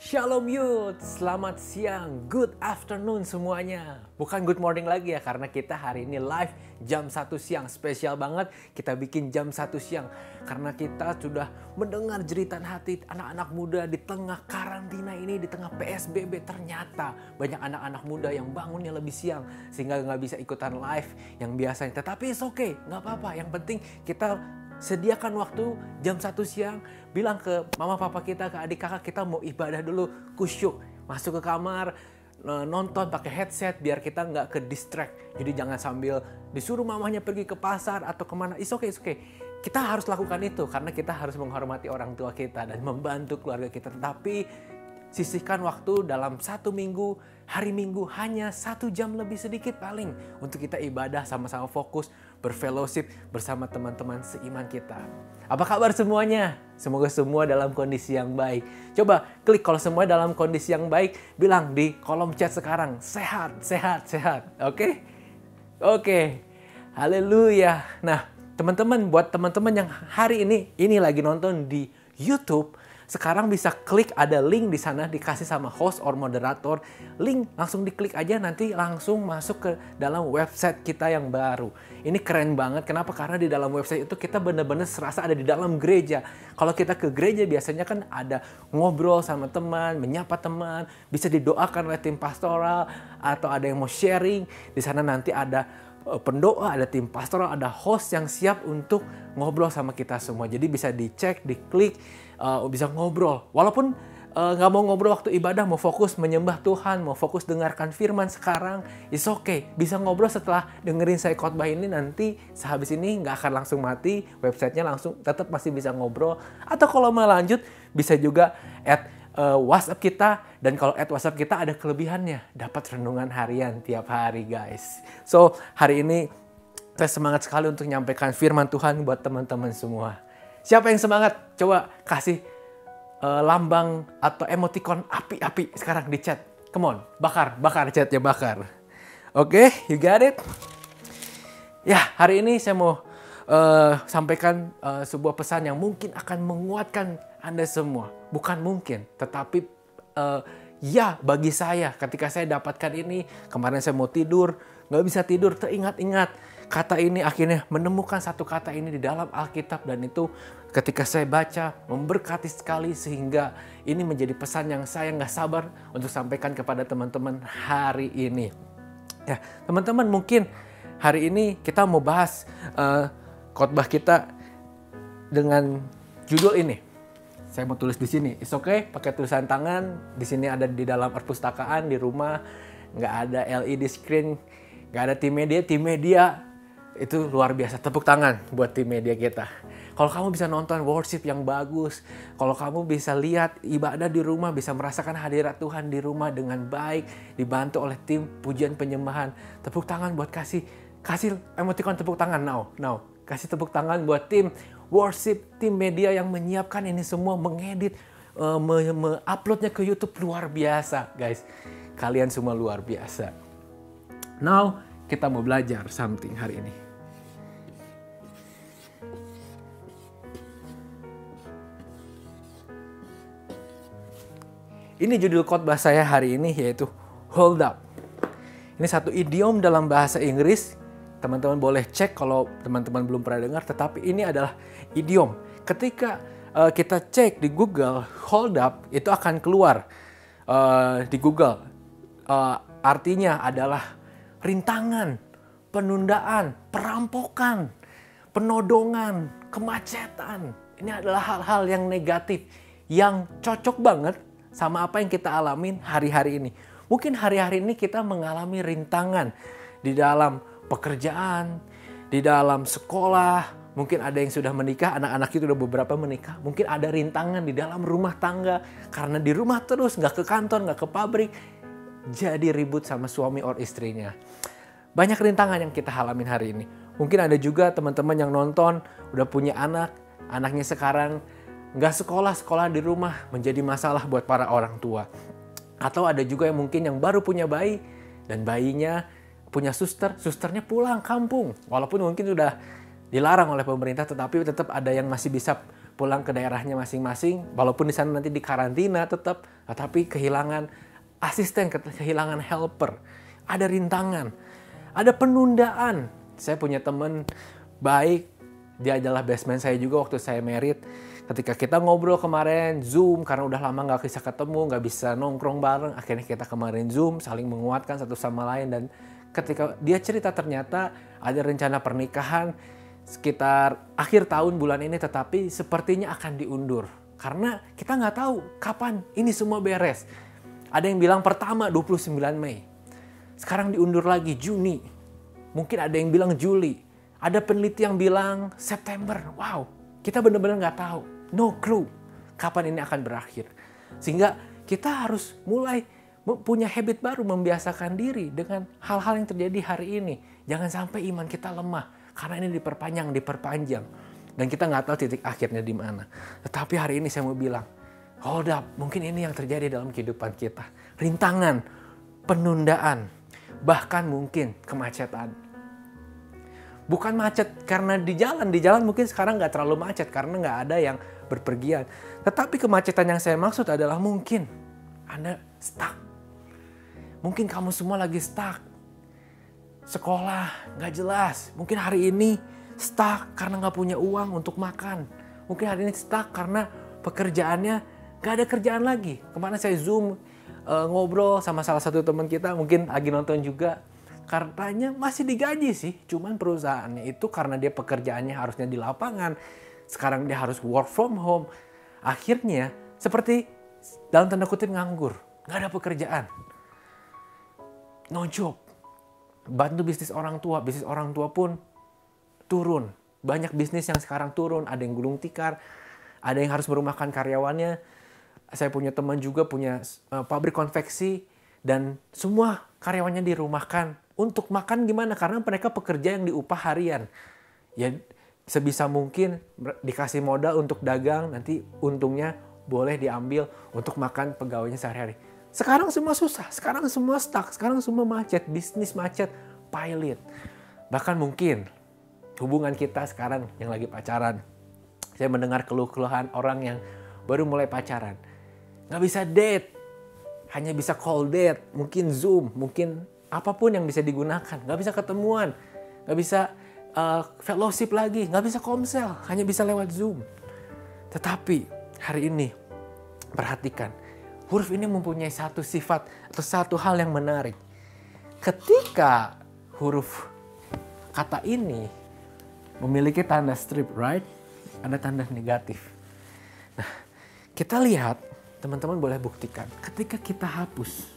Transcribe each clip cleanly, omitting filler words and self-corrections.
Shalom Youth, selamat siang, good afternoon semuanya. Bukan good morning lagi ya, karena kita hari ini live jam 1 siang. Spesial banget kita bikin jam 1 siang. Karena kita sudah mendengar jeritan hati anak-anak muda di tengah karantina ini, di tengah PSBB. Ternyata banyak anak-anak muda yang bangunnya lebih siang, sehingga nggak bisa ikutan live yang biasanya. Tetapi it's okay, nggak apa-apa. Yang penting kita sediakan waktu jam 1 siang, bilang ke mama papa kita, ke adik kakak kita mau ibadah dulu, kusyuk, masuk ke kamar, nonton pakai headset biar kita nggak ke distract. Jadi jangan sambil disuruh mamanya pergi ke pasar atau kemana, it's okay. Kita harus lakukan itu karena kita harus menghormati orang tua kita dan membantu keluarga kita. Tetapi sisihkan waktu dalam 1 minggu, hari Minggu hanya 1 jam lebih sedikit paling untuk kita ibadah sama-sama fokus, berfellowship bersama teman-teman seiman kita. Apa kabar semuanya? Semoga semua dalam kondisi yang baik. Coba klik kalau semua dalam kondisi yang baik, bilang di kolom chat sekarang, sehat. Oke? Oke. Haleluya. Nah, teman-teman, buat teman-teman yang hari ini lagi nonton di YouTube, sekarang bisa klik ada link di sana dikasih sama host or moderator. Link langsung diklik aja, nanti langsung masuk ke dalam website kita yang baru. Ini keren banget. Kenapa? Karena di dalam website itu kita benar-benar serasa ada di dalam gereja. Kalau kita ke gereja biasanya kan ada ngobrol sama teman, menyapa teman, bisa didoakan oleh tim pastoral atau ada yang mau sharing. Di sana nanti ada pendoa, ada tim pastoral, ada host yang siap untuk ngobrol sama kita semua. Jadi bisa dicek, diklik, bisa ngobrol. Walaupun nggak mau ngobrol waktu ibadah, mau fokus menyembah Tuhan, mau fokus dengarkan firman sekarang, it's okay. Bisa ngobrol setelah dengerin saya khotbah ini, nanti sehabis ini nggak akan langsung mati, websitenya langsung tetap masih bisa ngobrol. Atau kalau mau lanjut, bisa juga add WhatsApp kita, dan kalau add WhatsApp kita ada kelebihannya, dapat renungan harian tiap hari guys. So hari ini saya semangat sekali untuk menyampaikan firman Tuhan buat teman-teman semua. Siapa yang semangat? Coba kasih lambang atau emoticon api-api sekarang di chat. Come on, bakar chatnya, bakar. Oke, you got it? Ya, hari ini saya mau sampaikan sebuah pesan yang mungkin akan menguatkan Anda semua. Bukan mungkin, tetapi ya bagi saya ketika saya dapatkan ini, kemarin saya mau tidur, nggak bisa tidur, teringat-ingat kata ini, akhirnya menemukan satu kata ini di dalam Alkitab, dan itu ketika saya baca memberkati sekali, sehingga ini menjadi pesan yang saya nggak sabar untuk sampaikan kepada teman-teman hari ini. Ya, teman-teman, mungkin hari ini kita mau bahas khotbah kita dengan judul ini. Saya mau tulis di sini, it's okay, pakai tulisan tangan. Di sini ada di dalam perpustakaan, di rumah, nggak ada LED screen, nggak ada tim media. Itu luar biasa, tepuk tangan buat tim media kita. Kalau kamu bisa nonton worship yang bagus, kalau kamu bisa lihat ibadah di rumah, bisa merasakan hadirat Tuhan di rumah dengan baik, dibantu oleh tim pujian penyembahan, tepuk tangan buat kasih emoticon tepuk tangan now. Kasih tepuk tangan buat tim worship, tim media yang menyiapkan ini semua, mengedit, uploadnya ke YouTube, luar biasa guys. Kalian semua luar biasa. Now kita mau belajar something hari ini. Ini judul khotbah saya hari ini, yaitu hold up. Ini satu idiom dalam bahasa Inggris. Teman-teman boleh cek kalau teman-teman belum pernah dengar, tetapi ini adalah idiom. Ketika kita cek di Google, hold up, itu akan keluar di Google. Artinya adalah rintangan, penundaan, perampokan, penodongan, kemacetan. Ini adalah hal-hal yang negatif, yang cocok banget sama apa yang kita alamin hari-hari ini. Mungkin hari-hari ini kita mengalami rintangan di dalam pekerjaan, di dalam sekolah, mungkin ada yang sudah menikah, anak-anak itu udah beberapa menikah. Mungkin ada rintangan di dalam rumah tangga, karena di rumah terus, nggak ke kantor, nggak ke pabrik, jadi ribut sama suami or istrinya. Banyak rintangan yang kita alamin hari ini. Mungkin ada juga teman-teman yang nonton, udah punya anak, anaknya sekarang nggak sekolah di rumah, menjadi masalah buat para orang tua. Atau ada juga yang mungkin yang baru punya bayi, dan bayinya punya susternya pulang kampung. Walaupun mungkin sudah dilarang oleh pemerintah, tetapi tetap ada yang masih bisa pulang ke daerahnya masing-masing. Walaupun di sana nanti di karantina, tetap Tetapi kehilangan asisten, kehilangan helper, ada rintangan, ada penundaan. Saya punya teman baik, dia adalah best man saya juga waktu saya married. Ketika kita ngobrol kemarin, Zoom, karena udah lama nggak bisa ketemu, nggak bisa nongkrong bareng, akhirnya kita kemarin Zoom, saling menguatkan satu sama lain. Dan ketika dia cerita ternyata ada rencana pernikahan sekitar akhir tahun bulan ini, tetapi sepertinya akan diundur. Karena kita nggak tahu kapan ini semua beres. Ada yang bilang pertama 29 Mei. Sekarang diundur lagi Juni. Mungkin ada yang bilang Juli. Ada peneliti yang bilang September. Wow, kita benar-benar nggak tahu. No clue kapan ini akan berakhir. Sehingga kita harus mulai punya habit baru, membiasakan diri dengan hal-hal yang terjadi hari ini. Jangan sampai iman kita lemah. Karena ini diperpanjang. Dan kita nggak tahu titik akhirnya di mana. Tetapi hari ini saya mau bilang, hold up, mungkin ini yang terjadi dalam kehidupan kita. Rintangan, penundaan, bahkan mungkin kemacetan. Bukan macet karena di jalan mungkin sekarang nggak terlalu macet karena nggak ada yang berpergian. Tetapi kemacetan yang saya maksud adalah mungkin Anda stuck. Mungkin kamu semua lagi stuck. Sekolah nggak jelas. Mungkin hari ini stuck karena nggak punya uang untuk makan. Mungkin hari ini stuck karena pekerjaannya nggak ada kerjaan lagi. Kemana saya Zoom ngobrol sama salah satu teman kita, mungkin lagi nonton juga. Katanya masih digaji sih, cuman perusahaannya itu karena dia pekerjaannya harusnya di lapangan, sekarang dia harus work from home. Akhirnya seperti dalam tanda kutip nganggur, nggak ada pekerjaan. No job. Bantu bisnis orang tua pun turun. Banyak bisnis yang sekarang turun, ada yang gulung tikar, ada yang harus merumahkan karyawannya. Saya punya teman juga punya pabrik konveksi dan semua karyawannya dirumahkan. Untuk makan gimana? Karena mereka pekerja yang diupah harian. Ya sebisa mungkin dikasih modal untuk dagang, nanti untungnya boleh diambil untuk makan pegawainya sehari-hari. Sekarang semua susah, sekarang semua stuck, sekarang semua macet, bisnis macet, pilot. Bahkan mungkin hubungan kita sekarang yang lagi pacaran. Saya mendengar keluh-keluhan orang yang baru mulai pacaran. Nggak bisa date, hanya bisa call date, mungkin Zoom, mungkin apapun yang bisa digunakan. Nggak bisa ketemuan, nggak bisa fellowship lagi, nggak bisa komsel, hanya bisa lewat Zoom. Tetapi hari ini, perhatikan, huruf ini mempunyai satu sifat atau satu hal yang menarik. Ketika huruf kata ini memiliki tanda strip, right? Ada tanda negatif. Nah, kita lihat, teman-teman boleh buktikan. Ketika kita hapus,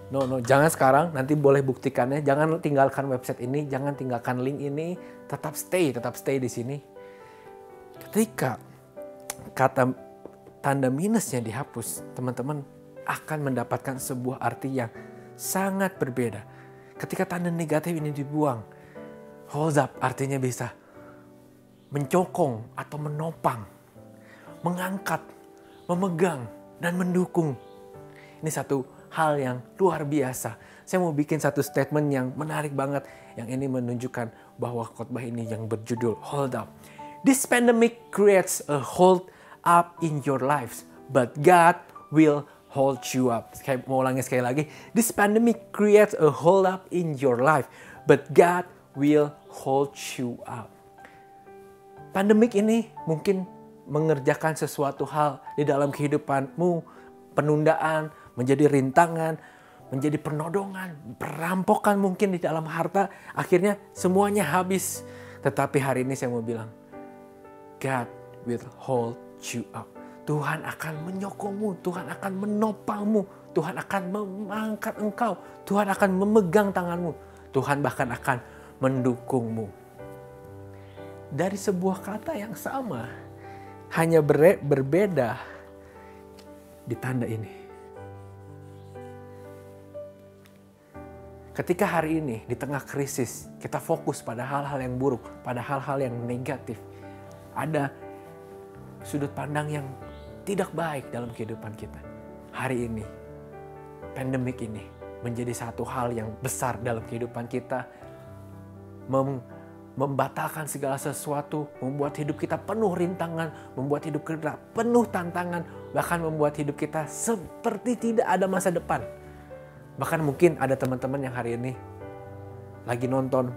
No, jangan sekarang, nanti boleh buktikannya. Jangan tinggalkan website ini, jangan tinggalkan link ini, tetap stay di sini. Ketika kata tanda minusnya dihapus, teman-teman akan mendapatkan sebuah arti yang sangat berbeda. Ketika tanda negatif ini dibuang, hold up artinya bisa mencokong atau menopang, mengangkat, memegang, dan mendukung. Ini satu hal yang luar biasa. Saya mau bikin satu statement yang menarik banget. Yang ini menunjukkan bahwa khotbah ini yang berjudul Hold Up. This pandemic creates a hold up in your lives, but God will hold you up. Saya mau ulangi sekali lagi. This pandemic creates a hold up in your life, but God will hold you up. Pandemik ini mungkin mengerjakan sesuatu hal di dalam kehidupanmu, penundaan, menjadi rintangan, menjadi penodongan, perampokan mungkin di dalam harta, akhirnya semuanya habis. Tetapi hari ini saya mau bilang, God will hold you up. Tuhan akan menyokongmu, Tuhan akan menopangmu, Tuhan akan mengangkat engkau, Tuhan akan memegang tanganmu, Tuhan bahkan akan mendukungmu. Dari sebuah kata yang sama, hanya berbeda di tanda ini. Ketika hari ini di tengah krisis, kita fokus pada hal-hal yang buruk, pada hal-hal yang negatif. Ada sudut pandang yang tidak baik dalam kehidupan kita. Hari ini, pandemik ini menjadi satu hal yang besar dalam kehidupan kita. Membatalkan segala sesuatu, membuat hidup kita penuh rintangan, membuat hidup kita penuh tantangan, bahkan membuat hidup kita seperti tidak ada masa depan. Bahkan mungkin ada teman-teman yang hari ini lagi nonton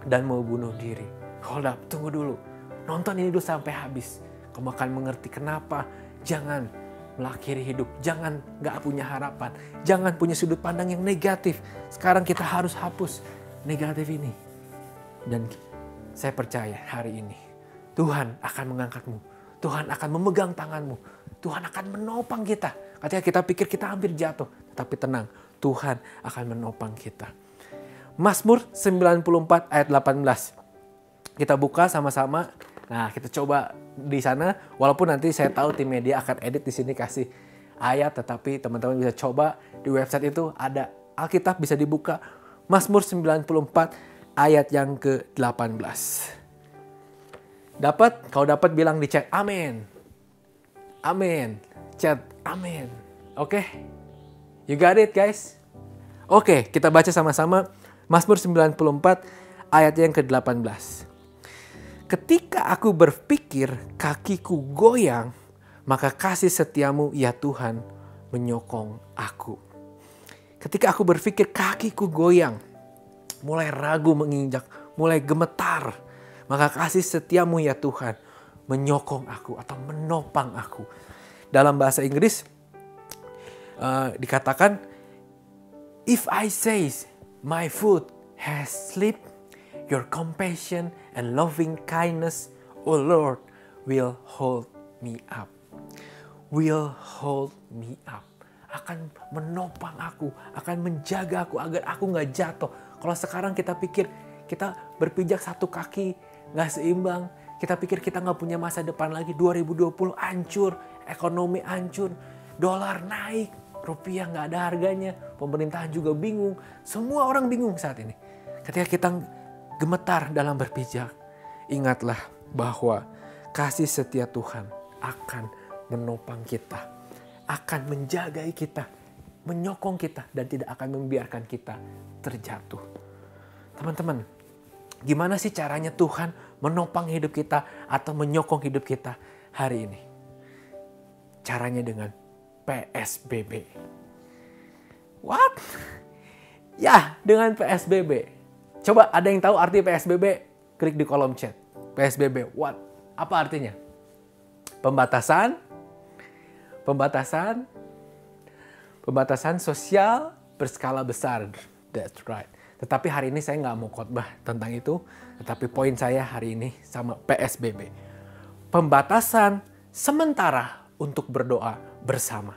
dan mau bunuh diri. Hold up, tunggu dulu. Nonton ini dulu sampai habis. Kamu akan mengerti kenapa jangan mengakhiri hidup. Jangan gak punya harapan. Jangan punya sudut pandang yang negatif. Sekarang kita harus hapus negatif ini. Dan saya percaya hari ini Tuhan akan mengangkatmu. Tuhan akan memegang tanganmu. Tuhan akan menopang kita. Ketika kita pikir kita hampir jatuh. Tapi tenang, Tuhan akan menopang kita. Mazmur 94 ayat 18. Kita buka sama-sama. Nah, kita coba di sana. Walaupun nanti saya tahu tim media akan edit di sini kasih ayat. Tetapi teman-teman bisa coba di website itu ada Alkitab bisa dibuka. Mazmur 94 ayat yang ke-18. Dapat? Kalau dapat bilang di chat amin. Amin. Chat amin. Oke? You got it guys? Oke, kita baca sama-sama Mazmur 94 ayat yang ke-18. Ketika aku berpikir kakiku goyang, maka kasih setiamu ya Tuhan menyokong aku. Ketika aku berpikir kakiku goyang, mulai ragu menginjak, mulai gemetar, maka kasih setiamu ya Tuhan menyokong aku atau menopang aku. Dalam bahasa Inggris dikatakan, if I say my foot has slipped, your compassion and loving kindness, O Lord, will hold me up. Will hold me up. Akan menopang aku, akan menjaga aku agar aku gak jatuh. Kalau sekarang kita pikir kita berpijak satu kaki gak seimbang. Kita pikir kita gak punya masa depan lagi. 2020 hancur, ekonomi hancur, dolar naik, rupiah gak ada harganya. Pemerintahan juga bingung. Semua orang bingung saat ini. Ketika kita gemetar dalam berpijak, ingatlah bahwa kasih setia Tuhan akan menopang kita. Akan menjagai kita, menyokong kita, dan tidak akan membiarkan kita terjatuh. Teman-teman, gimana sih caranya Tuhan menopang hidup kita atau menyokong hidup kita hari ini? Caranya dengan PSBB. What? Ya, dengan PSBB. Coba ada yang tahu arti PSBB? Klik di kolom chat. PSBB, what? Apa artinya? Pembatasan sosial berskala besar. That's right. Tetapi hari ini saya nggak mau khotbah tentang itu. Tetapi poin saya hari ini sama PSBB. Pembatasan sementara untuk berdoa bersama.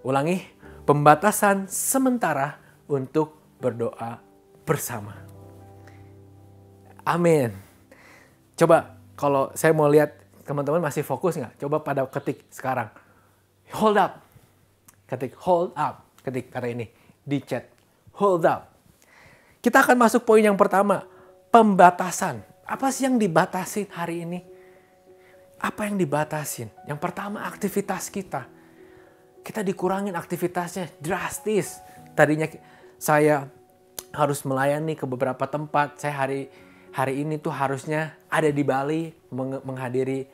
Ulangi, pembatasan sementara untuk berdoa bersama. Amin. Coba kalau saya mau lihat teman-teman masih fokus nggak? Coba pada ketik sekarang. Hold up. Ketik hold up. Ketik kata ini di chat. Hold up. Kita akan masuk poin yang pertama. Pembatasan. Apa sih yang dibatasin hari ini? Apa yang dibatasin? Yang pertama aktivitas kita. Kita dikurangin aktivitasnya drastis. Tadinya saya harus melayani ke beberapa tempat. Saya hari ini tuh harusnya ada di Bali menghadiri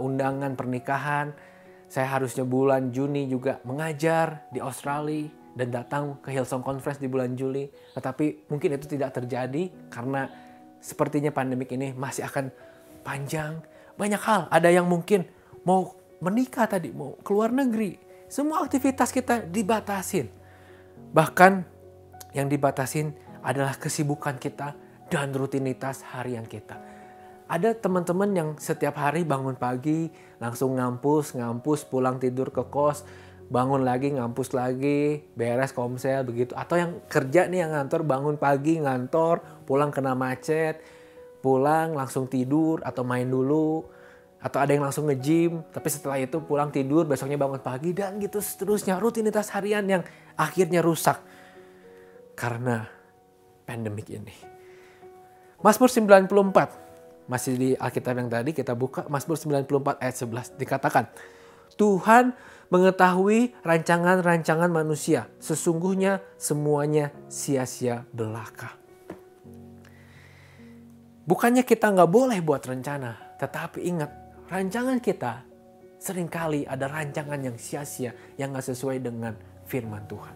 undangan pernikahan. Saya harusnya bulan Juni juga mengajar di Australia dan datang ke Hillsong Conference di bulan Juli. Tetapi mungkin itu tidak terjadi karena sepertinya pandemik ini masih akan panjang. Banyak hal, ada yang mungkin mau menikah tadi, mau keluar negeri. Semua aktivitas kita dibatasin. Bahkan yang dibatasin adalah kesibukan kita dan rutinitas harian kita. Ada teman-teman yang setiap hari bangun pagi, langsung ngampus, pulang tidur ke kos, bangun lagi, ngampus lagi, beres komsel begitu. Atau yang kerja nih yang ngantor, bangun pagi, ngantor, pulang kena macet, pulang langsung tidur atau main dulu. Atau ada yang langsung nge-gym, tapi setelah itu pulang tidur, besoknya bangun pagi, dan gitu seterusnya. Rutinitas harian yang akhirnya rusak karena pandemik ini. Mazmur 94. Masih di Alkitab yang tadi kita buka Mazmur 94 ayat 11 dikatakan, Tuhan mengetahui rancangan-rancangan manusia. Sesungguhnya semuanya sia-sia belaka. Bukannya kita nggak boleh buat rencana, tetapi ingat, rancangan kita seringkali ada rancangan yang sia-sia, yang nggak sesuai dengan firman Tuhan.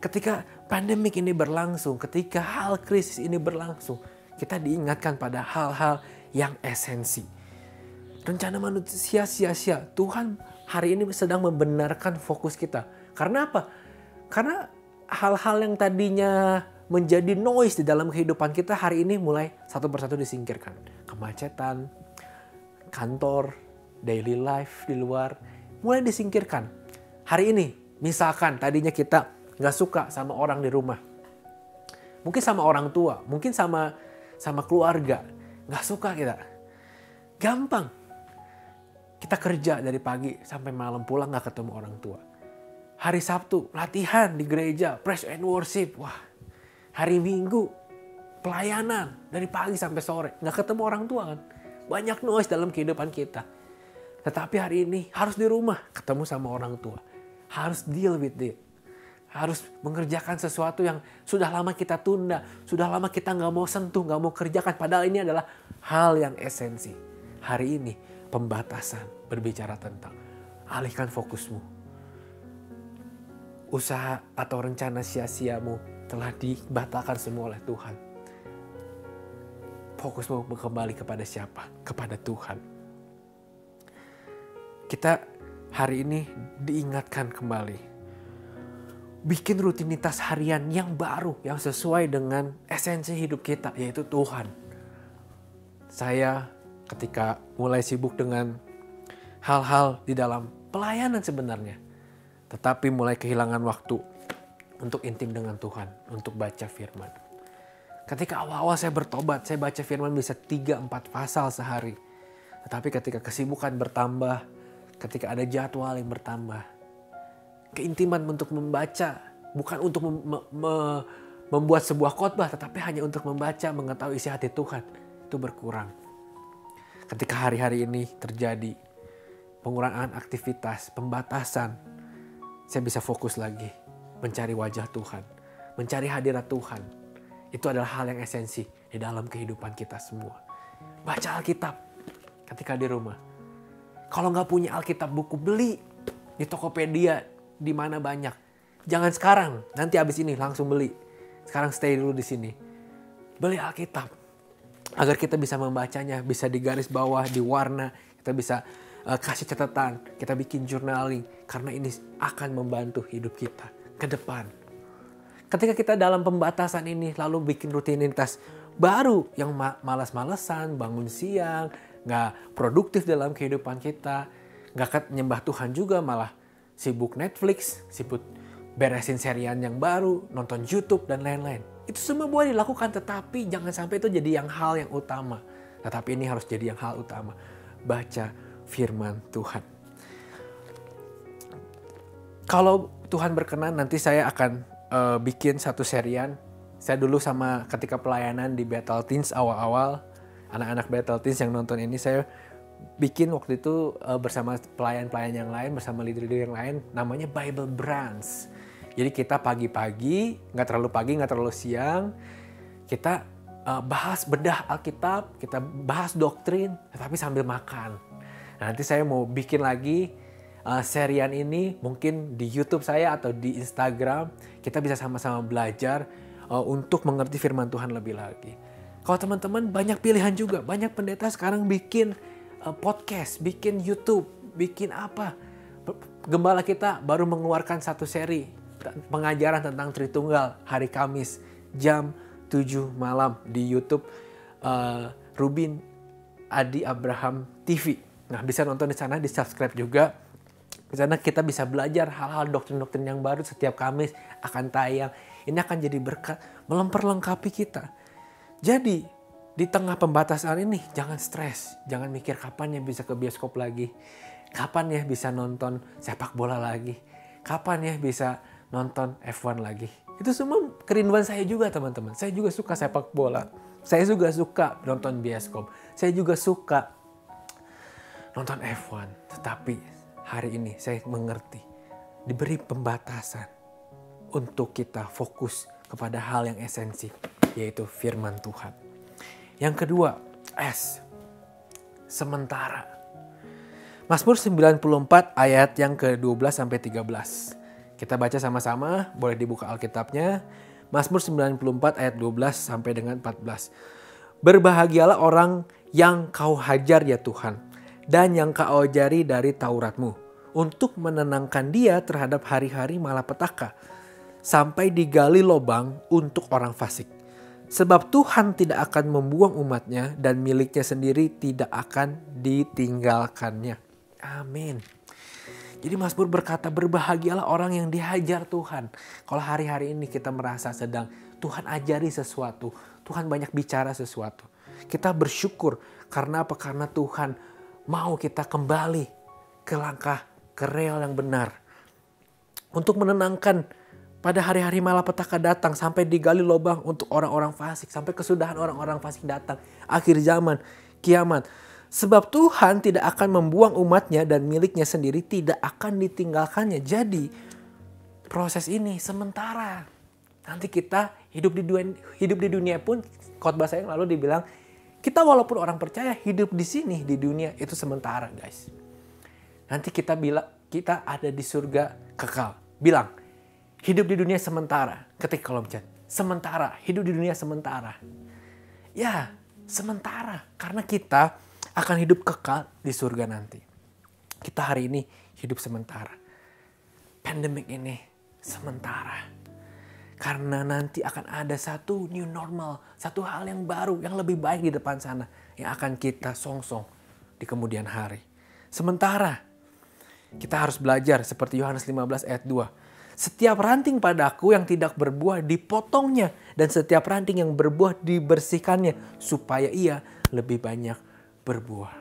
Ketika pandemik ini berlangsung, ketika hal krisis ini berlangsung, kita diingatkan pada hal-hal yang esensi. Rencana manusia sia-sia, Tuhan hari ini sedang membenarkan fokus kita. Karena apa? Karena hal-hal yang tadinya menjadi noise di dalam kehidupan kita hari ini mulai satu persatu disingkirkan. Kemacetan, kantor, daily life di luar mulai disingkirkan. Hari ini misalkan tadinya kita gak suka sama orang di rumah. Mungkin sama orang tua, mungkin sama keluarga. Gak suka kita. Gampang. Kita kerja dari pagi sampai malam, pulang gak ketemu orang tua. Hari Sabtu latihan di gereja, praise and worship. Wah, hari Minggu pelayanan dari pagi sampai sore. Gak ketemu orang tua kan. Banyak noise dalam kehidupan kita. Tetapi hari ini harus di rumah ketemu sama orang tua. Harus deal with it. Harus mengerjakan sesuatu yang sudah lama kita tunda. Sudah lama kita gak mau sentuh, gak mau kerjakan. Padahal ini adalah hal yang esensi. Hari ini pembatasan berbicara tentang alihkan fokusmu. Usaha atau rencana sia-siamu telah dibatalkan semua oleh Tuhan. Fokusmu kembali kepada siapa? Kepada Tuhan. Kita hari ini diingatkan kembali. Bikin rutinitas harian yang baru, yang sesuai dengan esensi hidup kita, yaitu Tuhan. Saya ketika mulai sibuk dengan hal-hal di dalam pelayanan sebenarnya. Tetapi mulai kehilangan waktu untuk intim dengan Tuhan, untuk baca firman. Ketika awal-awal saya bertobat, saya baca firman bisa 3-4 pasal sehari. Tetapi ketika kesibukan bertambah, ketika ada jadwal yang bertambah, keintiman untuk membaca, bukan untuk membuat sebuah khotbah, tetapi hanya untuk membaca, mengetahui isi hati Tuhan, itu berkurang. Ketika hari-hari ini terjadi pengurangan aktivitas, pembatasan, saya bisa fokus lagi mencari wajah Tuhan, mencari hadirat Tuhan. Itu adalah hal yang esensi di dalam kehidupan kita semua. Baca Alkitab ketika di rumah. Kalau nggak punya Alkitab buku, beli di Tokopedia, di mana banyak. Jangan sekarang, nanti abis ini langsung beli. Sekarang stay dulu di sini. Beli Alkitab agar kita bisa membacanya, bisa di garis bawah, di warna, kita bisa kasih catatan, kita bikin journaling, karena ini akan membantu hidup kita ke depan. Ketika kita dalam pembatasan ini lalu bikin rutinitas baru yang malas-malesan, bangun siang, gak produktif dalam kehidupan kita, gak nyembah Tuhan juga, malah sibuk Netflix, sibuk beresin serian yang baru, nonton YouTube dan lain-lain. Itu semua boleh dilakukan, tetapi jangan sampai itu jadi hal yang utama. Tetapi ini harus jadi hal utama. Baca firman Tuhan. Kalau Tuhan berkenan, nanti saya akan bikin satu serian. Saya dulu sama ketika pelayanan di Battle Teens awal-awal, anak-anak Battle Teens yang nonton ini, saya bikin waktu itu bersama pelayan-pelayan yang lain, bersama leader-leader yang lain, namanya Bible Brunch. Jadi kita pagi-pagi, nggak terlalu pagi, nggak terlalu siang, kita bahas bedah Alkitab, kita bahas doktrin, tapi sambil makan. Nah, nanti saya mau bikin lagi serian ini, mungkin di YouTube saya atau di Instagram, kita bisa sama-sama belajar untuk mengerti firman Tuhan lebih lagi. Kalau teman-teman banyak pilihan juga, banyak pendeta sekarang bikin podcast, bikin YouTube, bikin apa. Gembala kita baru mengeluarkan satu seri pengajaran tentang Tritunggal hari Kamis jam 7 malam di YouTube Rubin Adi Abraham TV. Nah, bisa nonton di sana, di subscribe juga. Di sana kita bisa belajar hal-hal doktrin-doktrin yang baru setiap Kamis akan tayang. Ini akan jadi berkat memperlengkapi kita. Jadi di tengah pembatasan ini jangan stres, jangan mikir kapan ya bisa ke bioskop lagi, kapan ya bisa nonton sepak bola lagi, kapan ya bisa nonton F1 lagi. Itu semua kerinduan saya juga, teman-teman. Saya juga suka sepak bola. Saya juga suka nonton bioskop. Saya juga suka nonton F1. Tetapi hari ini saya mengerti, diberi pembatasan untuk kita fokus kepada hal yang esensi, yaitu firman Tuhan. Yang kedua, S, sementara. Mazmur 94 ayat yang ke-12 sampai 13. Kita baca sama-sama, boleh dibuka Alkitabnya. Mazmur 94 ayat 12 sampai dengan 14. Berbahagialah orang yang kau hajar ya Tuhan, dan yang kau ajari dari Tauratmu, untuk menenangkan dia terhadap hari-hari malapetaka, sampai digali lubang untuk orang fasik. Sebab Tuhan tidak akan membuang umatnya, dan miliknya sendiri tidak akan ditinggalkannya. Amin. Jadi Mazmur berkata, berbahagialah orang yang dihajar Tuhan. Kalau hari-hari ini kita merasa sedang Tuhan ajari sesuatu, Tuhan banyak bicara sesuatu, kita bersyukur. Karena apa? Karena Tuhan mau kita kembali ke langkah, ke rel yang benar. Untuk menenangkan pada hari-hari malapetaka datang, sampai digali lubang untuk orang-orang fasik, sampai kesudahan orang-orang fasik datang, akhir zaman, kiamat. Sebab Tuhan tidak akan membuang umatnya, dan miliknya sendiri tidak akan ditinggalkannya. Jadi proses ini sementara. Nanti kita hidup di dunia pun, khotbah saya yang lalu dibilang, kita walaupun orang percaya hidup di sini di dunia itu sementara, guys. Nanti kita bilang kita ada di surga kekal. Bilang, hidup di dunia sementara. Ketik kolom chat, sementara, hidup di dunia sementara. Ya, sementara. Karena kita akan hidup kekal di surga nanti. Kita hari ini hidup sementara. Pandemik ini sementara. Karena nanti akan ada satu new normal, satu hal yang baru, yang lebih baik di depan sana, yang akan kita songsong di kemudian hari. Sementara, kita harus belajar seperti Yohanes 15 ayat 2. Setiap ranting padaku yang tidak berbuah dipotongnya, dan setiap ranting yang berbuah dibersihkannya, supaya ia lebih banyak berbuah.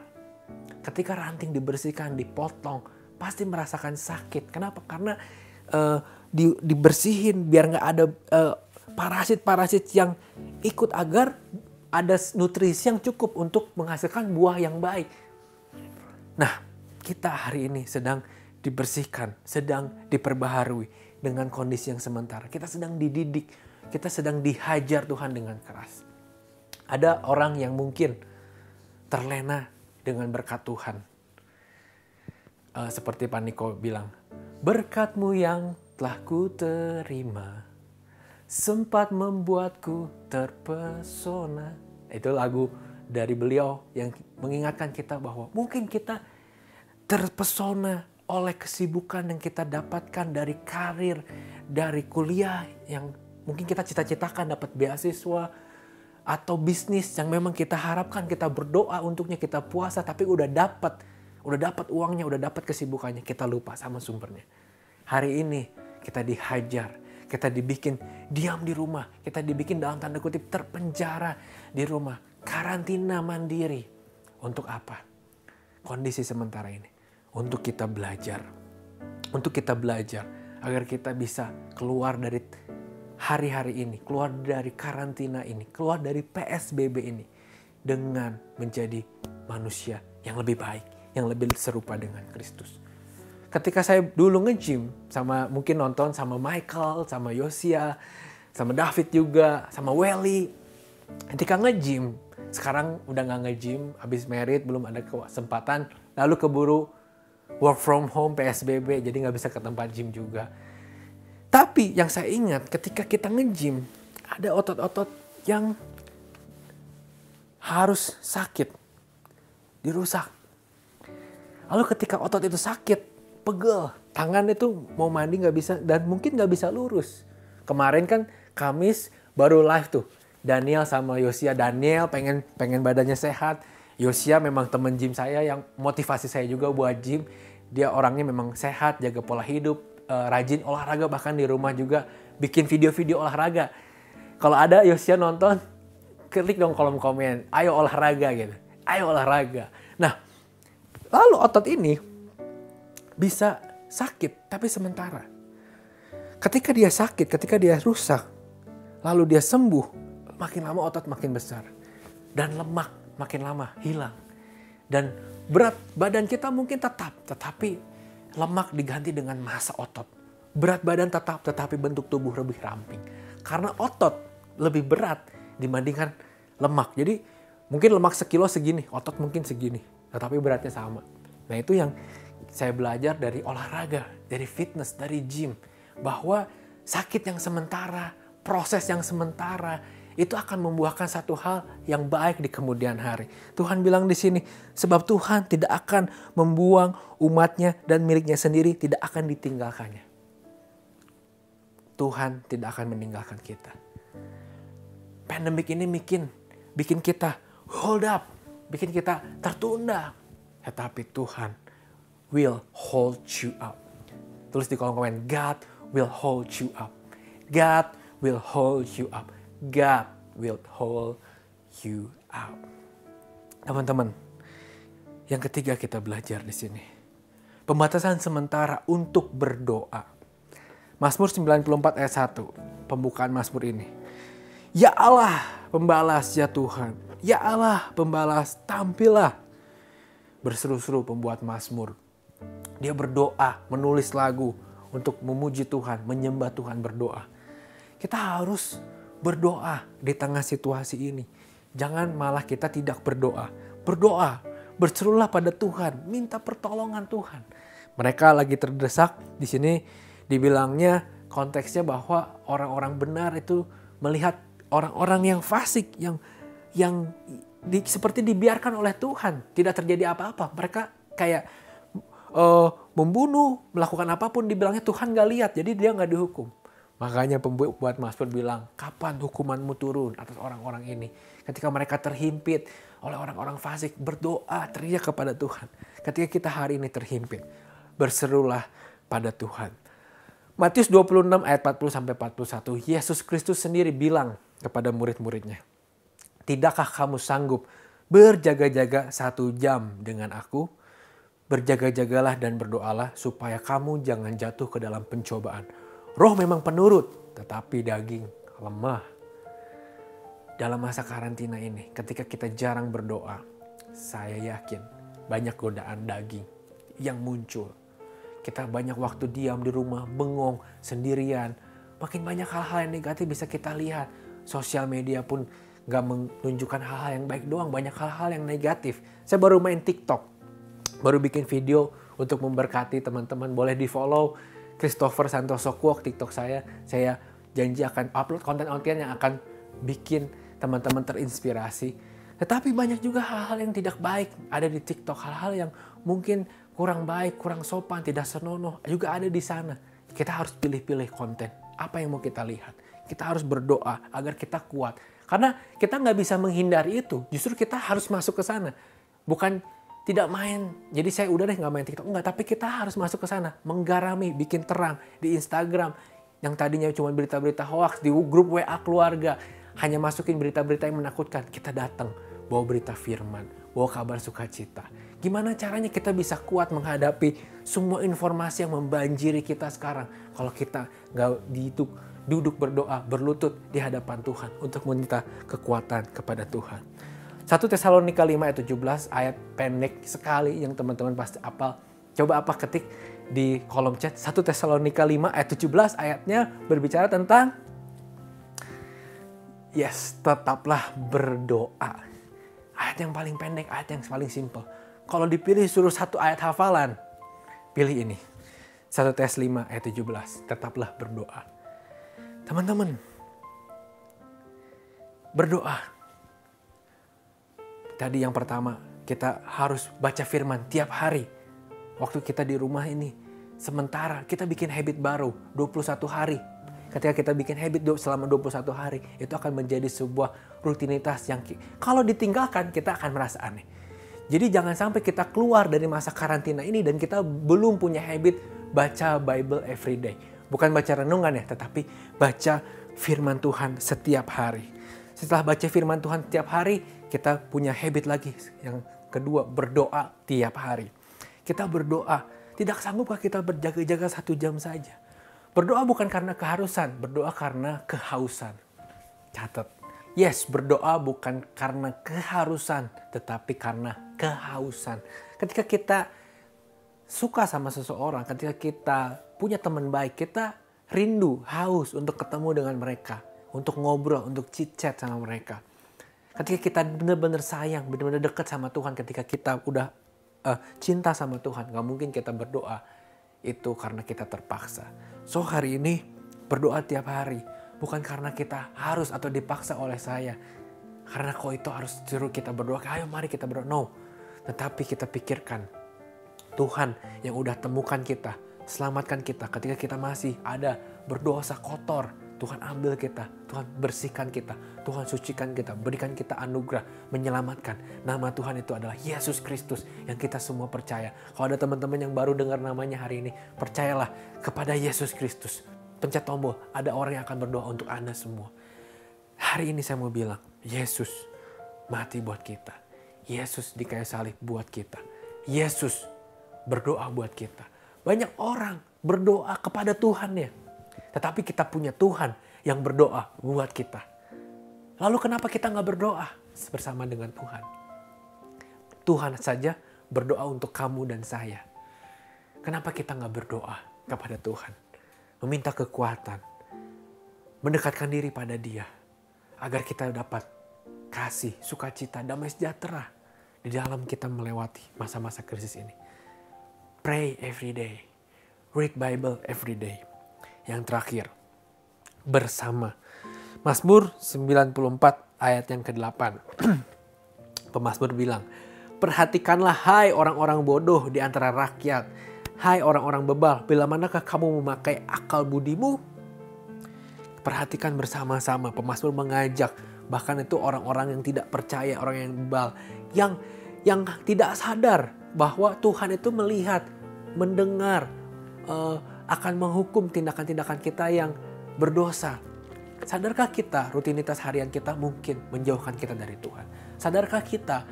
Ketika ranting dibersihkan, dipotong, pasti merasakan sakit. Kenapa? Karena dibersihin biar nggak ada parasit-parasit yang ikut, agar ada nutrisi yang cukup untuk menghasilkan buah yang baik. Nah, kita hari ini sedang dibersihkan, sedang diperbaharui dengan kondisi yang sementara. Kita sedang dididik, kita sedang dihajar Tuhan dengan keras. Ada orang yang mungkin terlena dengan berkat Tuhan. Seperti Pak Niko bilang, berkat-Mu yang telah ku terima, sempat membuatku terpesona. Itu lagu dari beliau yang mengingatkan kita bahwa mungkin kita terpesona oleh kesibukan yang kita dapatkan dari karir, dari kuliah yang mungkin kita cita-citakan dapat beasiswa, atau bisnis yang memang kita harapkan, kita berdoa untuknya, kita puasa, tapi udah dapat uangnya, udah dapat kesibukannya, kita lupa sama sumbernya. Hari ini kita dihajar, kita dibikin diam di rumah, kita dibikin dalam tanda kutip terpenjara di rumah, karantina mandiri. Untuk apa? Kondisi sementara ini, untuk kita belajar agar kita bisa keluar dari hari-hari ini, keluar dari karantina ini, keluar dari PSBB ini dengan menjadi manusia yang lebih baik, yang lebih serupa dengan Kristus. Ketika saya dulu nge-gym, sama mungkin nonton sama Michael, sama Yosia, sama David juga, sama Welly. Ketika nge-gym, sekarang udah gak nge-gym, habis merit, belum ada kesempatan, lalu keburu work from home, PSBB, jadi gak bisa ke tempat gym juga. Tapi yang saya ingat ketika kita nge-gym, ada otot-otot yang harus sakit, dirusak. Lalu ketika otot itu sakit, pegel, tangan itu mau mandi gak bisa, dan mungkin gak bisa lurus. Kemarin kan Kamis baru live tuh, Daniel sama Yosia. Daniel pengen badannya sehat, Yosia memang temen gym saya yang motivasi saya juga buat gym. Dia orangnya memang sehat, jaga pola hidup, rajin olahraga, bahkan di rumah juga bikin video-video olahraga. Kalau ada Yosia nonton, klik dong kolom komen, ayo olahraga gitu, ayo olahraga. Nah, lalu otot ini bisa sakit, tapi sementara. Ketika dia sakit, ketika dia rusak, lalu dia sembuh, makin lama otot makin besar, dan lemak makin lama hilang, dan berat badan kita mungkin tetap, tetapi lemak diganti dengan massa otot. Berat badan tetap, tetapi bentuk tubuh lebih ramping. Karena otot lebih berat dibandingkan lemak. Jadi mungkin lemak sekilo segini, otot mungkin segini, tetapi beratnya sama. Nah itu yang saya belajar dari olahraga, dari fitness, dari gym. Bahwa sakit yang sementara, proses yang sementara, itu akan membuahkan satu hal yang baik di kemudian hari. Tuhan bilang di sini, sebab Tuhan tidak akan membuang umatnya dan miliknya sendiri tidak akan ditinggalkannya. Tuhan tidak akan meninggalkan kita. Pandemik ini bikin kita hold up, bikin kita tertunda. Tetapi Tuhan will hold you up. Tulis di kolom komen, God will hold you up. God will hold you up. God will hold you up. Teman-teman, yang ketiga kita belajar di sini. Pembatasan sementara untuk berdoa. Mazmur 94 ayat 1, pembukaan Mazmur ini. Ya Allah, pembalas ya Tuhan. Ya Allah, pembalas, tampillah. Berseru-seru pembuat Mazmur. Dia berdoa, menulis lagu untuk memuji Tuhan, menyembah Tuhan, berdoa. Kita harus berdoa di tengah situasi ini. Jangan malah kita tidak berdoa. Berdoa, berserulah pada Tuhan, minta pertolongan Tuhan. Mereka lagi terdesak. Di sini dibilangnya konteksnya bahwa orang-orang benar itu melihat orang-orang yang fasik, yang seperti dibiarkan oleh Tuhan. Tidak terjadi apa-apa. Mereka kayak membunuh, melakukan apapun dibilangnya Tuhan gak lihat. Jadi dia gak dihukum. Makanya pembuat Mazmur bilang, kapan hukumanmu turun atas orang-orang ini? Ketika mereka terhimpit oleh orang-orang fasik, berdoa, teriak kepada Tuhan. Ketika kita hari ini terhimpit, berserulah pada Tuhan. Matius 26 ayat 40-41, Yesus Kristus sendiri bilang kepada murid-muridnya, tidakkah kamu sanggup berjaga-jaga 1 jam dengan aku? Berjaga-jagalah dan berdoalah supaya kamu jangan jatuh ke dalam pencobaan. Roh memang penurut, tetapi daging lemah. Dalam masa karantina ini, ketika kita jarang berdoa, saya yakin banyak godaan daging yang muncul. Kita banyak waktu diam di rumah, bengong, sendirian. Makin banyak hal-hal yang negatif bisa kita lihat. Sosial media pun gak menunjukkan hal-hal yang baik doang, banyak hal-hal yang negatif. Saya baru main TikTok, baru bikin video untuk memberkati teman-teman. Boleh di follow Christopher Santoso Kwok TikTok saya. Saya janji akan upload konten-konten yang akan bikin teman-teman terinspirasi. Tetapi banyak juga hal-hal yang tidak baik ada di TikTok. Hal-hal yang mungkin kurang baik, kurang sopan, tidak senonoh juga ada di sana. Kita harus pilih-pilih konten. Apa yang mau kita lihat. Kita harus berdoa agar kita kuat. Karena kita nggak bisa menghindari itu. Justru kita harus masuk ke sana. Bukan tidak main. Jadi saya udah deh nggak main TikTok. Enggak, tapi kita harus masuk ke sana. Menggarami, bikin terang di Instagram. Yang tadinya cuma berita-berita hoax di grup WA keluarga. Hanya masukin berita-berita yang menakutkan. Kita datang bawa berita firman, bawa kabar sukacita. Gimana caranya kita bisa kuat menghadapi semua informasi yang membanjiri kita sekarang. Kalau kita nggak duduk berdoa, berlutut di hadapan Tuhan untuk meminta kekuatan kepada Tuhan. 1 Tesalonika 5 ayat 17, ayat pendek sekali yang teman-teman pasti hafal. Coba apa ketik di kolom chat. 1 Tesalonika 5 ayat 17 ayatnya berbicara tentang tetaplah berdoa. Ayat yang paling pendek, ayat yang paling simple. Kalau dipilih suruh satu ayat hafalan, pilih ini. 1 Tes 5 ayat 17, tetaplah berdoa. Teman-teman, berdoa. Tadi yang pertama, kita harus baca firman tiap hari. Waktu kita di rumah ini, sementara kita bikin habit baru, 21 hari. Ketika kita bikin habit selama 21 hari, itu akan menjadi sebuah rutinitas yang kalau ditinggalkan, kita akan merasa aneh. Jadi jangan sampai kita keluar dari masa karantina ini dan kita belum punya habit baca Bible every day. Bukan baca renungan ya, tetapi baca firman Tuhan setiap hari. Setelah baca firman Tuhan setiap hari, kita punya habit lagi. Yang kedua, berdoa tiap hari. Kita berdoa, tidak sanggupkah kita berjaga-jaga 1 jam saja? Berdoa bukan karena keharusan, berdoa karena kehausan. Catat. Yes, berdoa bukan karena keharusan, tetapi karena kehausan. Ketika kita suka sama seseorang, ketika kita punya teman baik, kita rindu, haus untuk ketemu dengan mereka, untuk ngobrol, untuk chit-chat sama mereka. Ketika kita benar-benar sayang, benar-benar dekat sama Tuhan, ketika kita udah cinta sama Tuhan, gak mungkin kita berdoa itu karena kita terpaksa. So hari ini berdoa tiap hari, bukan karena kita harus atau dipaksa oleh saya, karena kok itu harus suruh kita berdoa, ayo mari kita berdoa, no. Tetapi kita pikirkan Tuhan yang udah temukan kita, selamatkan kita ketika kita masih ada berdosa kotor. Tuhan ambil kita, Tuhan bersihkan kita, Tuhan sucikan kita, berikan kita anugerah, menyelamatkan. Nama Tuhan itu adalah Yesus Kristus yang kita semua percaya. Kalau ada teman-teman yang baru dengar namanya hari ini, percayalah kepada Yesus Kristus. Pencet tombol, ada orang yang akan berdoa untuk Anda semua. Hari ini saya mau bilang, Yesus mati buat kita. Yesus di kayu salib buat kita. Yesus berdoa buat kita. Banyak orang berdoa kepada Tuhan ya. Tetapi kita punya Tuhan yang berdoa buat kita. Lalu kenapa kita gak berdoa bersama dengan Tuhan? Tuhan saja berdoa untuk kamu dan saya. Kenapa kita gak berdoa kepada Tuhan? Meminta kekuatan. Mendekatkan diri pada Dia. Agar kita dapat kasih, sukacita, damai sejahtera di dalam kita melewati masa-masa krisis ini. Pray every day. Read Bible every day. Yang terakhir, bersama. Mazmur 94 ayat yang ke-8. Pemazmur bilang, perhatikanlah hai orang-orang bodoh di antara rakyat. Hai orang-orang bebal, bila manakah kamu memakai akal budimu? Perhatikan bersama-sama. Pemazmur mengajak, bahkan itu orang-orang yang tidak percaya, orang yang bebal, yang tidak sadar bahwa Tuhan itu melihat, mendengar, akan menghukum tindakan-tindakan kita yang berdosa. Sadarkah kita rutinitas harian kita mungkin menjauhkan kita dari Tuhan? Sadarkah kita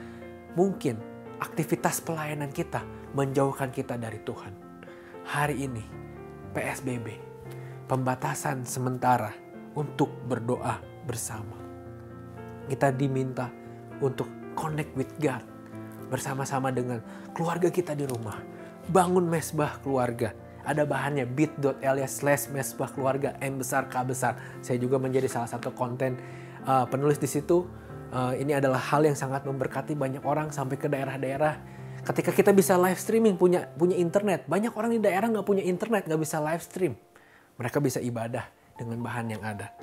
mungkin aktivitas pelayanan kita menjauhkan kita dari Tuhan? Hari ini PSBB, pembatasan sementara untuk berdoa bersama. Kita diminta untuk connect with God bersama-sama dengan keluarga kita di rumah. Bangun mesbah keluarga. Ada bahannya bit.ly/mesbah keluarga M besar K besar. Saya juga menjadi salah satu konten penulis di situ. Ini adalah hal yang sangat memberkati banyak orang sampai ke daerah-daerah. Ketika kita bisa live streaming, punya internet. Banyak orang di daerah nggak punya internet, nggak bisa live stream. Mereka bisa ibadah dengan bahan yang ada.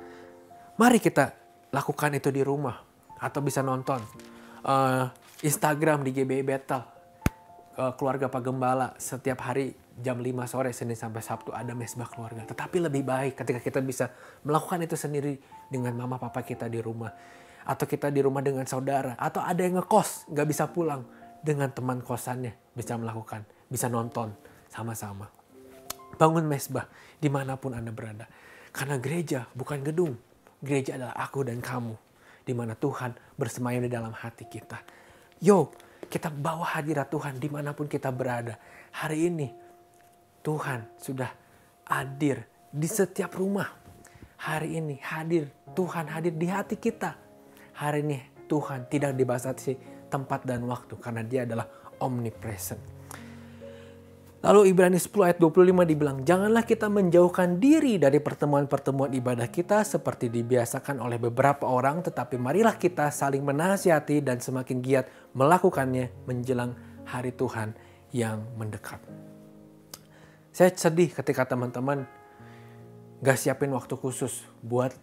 Mari kita lakukan itu di rumah. Atau bisa nonton Instagram di GBI Battle. Keluarga Pak Gembala setiap hari jam 5 sore Senin sampai Sabtu ada mesbah keluarga. Tetapi lebih baik ketika kita bisa melakukan itu sendiri dengan mama papa kita di rumah. Atau kita di rumah dengan saudara. Atau ada yang ngekos gak bisa pulang. Dengan teman kosannya bisa melakukan. Bisa nonton sama-sama. Bangun mesbah dimanapun Anda berada. Karena gereja bukan gedung. Gereja adalah aku dan kamu. Dimana Tuhan bersemayam di dalam hati kita. Yo, kita bawa hadirat Tuhan dimanapun kita berada. Hari ini Tuhan sudah hadir di setiap rumah. Hari ini hadir, Tuhan hadir di hati kita. Hari ini Tuhan tidak dibatasi tempat dan waktu karena Dia adalah omnipresent. Lalu Ibrani 10 ayat 25 dibilang, janganlah kita menjauhkan diri dari pertemuan-pertemuan ibadah kita seperti dibiasakan oleh beberapa orang, tetapi marilah kita saling menasihati dan semakin giat melakukannya menjelang hari Tuhan yang mendekat. Saya sedih ketika teman-teman gak siapin waktu khusus buat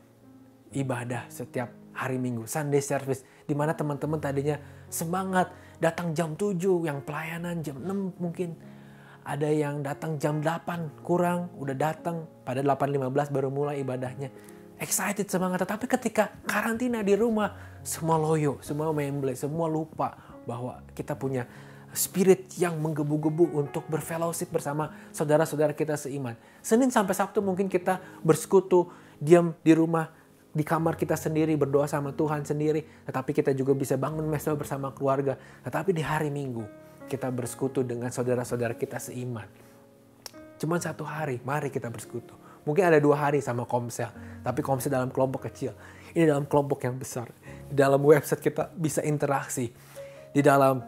ibadah setiap hari Minggu, Sunday service, di mana teman-teman tadinya semangat datang jam 7, yang pelayanan jam 6 mungkin. Ada yang datang jam 8 kurang, udah datang pada 8.15 baru mulai ibadahnya. Excited, semangat. Tetapi ketika karantina di rumah, semua loyo, semua memble, semua lupa bahwa kita punya spirit yang menggebu-gebu untuk berfellowship bersama saudara-saudara kita seiman. Senin sampai Sabtu mungkin kita bersekutu, diam di rumah, di kamar kita sendiri, berdoa sama Tuhan sendiri. Tetapi kita juga bisa bangun mesbah bersama keluarga. Tetapi di hari Minggu, kita bersekutu dengan saudara-saudara kita seiman. Cuma satu hari, mari kita bersekutu. Mungkin ada 2 hari sama Komsel, tapi Komsel dalam kelompok kecil. Ini dalam kelompok yang besar. Di dalam website kita bisa interaksi. Di dalam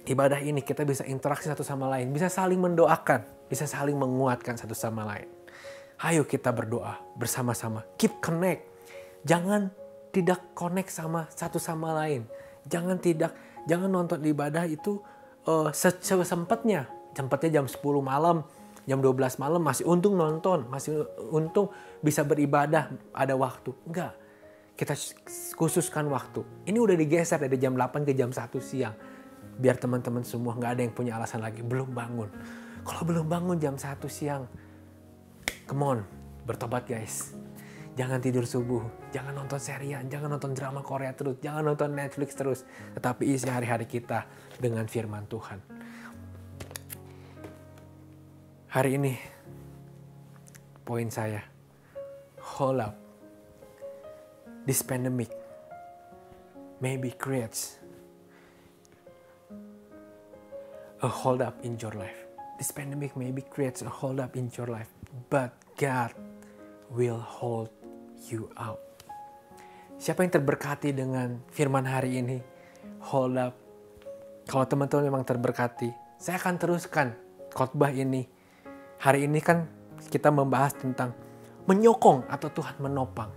ibadah ini kita bisa interaksi satu sama lain, bisa saling mendoakan, bisa saling menguatkan satu sama lain. Ayo kita berdoa bersama-sama, keep connect. Jangan tidak connect sama satu sama lain. Jangan nonton ibadah itu sesempatnya. Sempatnya jam 10 malam, jam 12 malam masih untung nonton, masih untung bisa beribadah, ada waktu. Enggak. Kita khususkan waktu. Ini udah digeser dari jam 8 ke jam 1 siang. Biar teman-teman semua nggak ada yang punya alasan lagi. Belum bangun. Kalau belum bangun jam 1 siang, come on, bertobat guys. Jangan tidur subuh. Jangan nonton serial. Jangan nonton drama Korea terus. Jangan nonton Netflix terus. Tetapi isi hari-hari kita dengan firman Tuhan. Hari ini, poin saya, hold up. This pandemic maybe creates a hold up in your life. This pandemic maybe creates a hold up in your life. But God will hold you out. Siapa yang terberkati dengan firman hari ini? Hold up. Kalau teman-teman memang terberkati, saya akan teruskan khotbah ini. Hari ini kan kita membahas tentang menyokong atau Tuhan menopang.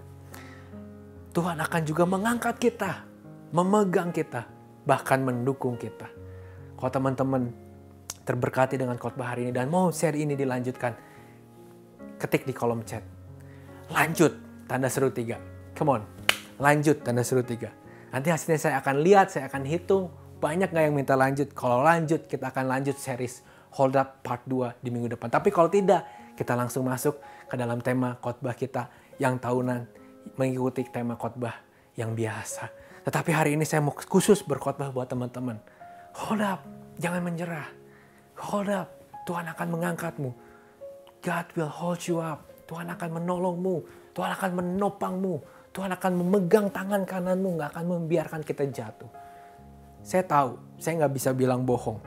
Tuhan akan juga mengangkat kita, memegang kita, bahkan mendukung kita. Kalau teman-teman terberkati dengan khotbah hari ini dan mau share ini dilanjutkan, ketik di kolom chat. Lanjut, tanda seru 3. Come on, lanjut, tanda seru 3. Nanti hasilnya saya akan lihat, saya akan hitung. Banyak gak yang minta lanjut? Kalau lanjut, kita akan lanjut series Hold Up Part 2 di minggu depan. Tapi kalau tidak, kita langsung masuk ke dalam tema khotbah kita yang tahunan, mengikuti tema khotbah yang biasa. Tetapi hari ini saya mau khusus berkhotbah buat teman-teman. Hold up, jangan menyerah. Hold up, Tuhan akan mengangkatmu. God will hold you up. Tuhan akan menolongmu. Tuhan akan menopangmu. Tuhan akan memegang tangan kananmu, gak akan membiarkan kita jatuh. Saya tahu, saya gak bisa bilang bohong.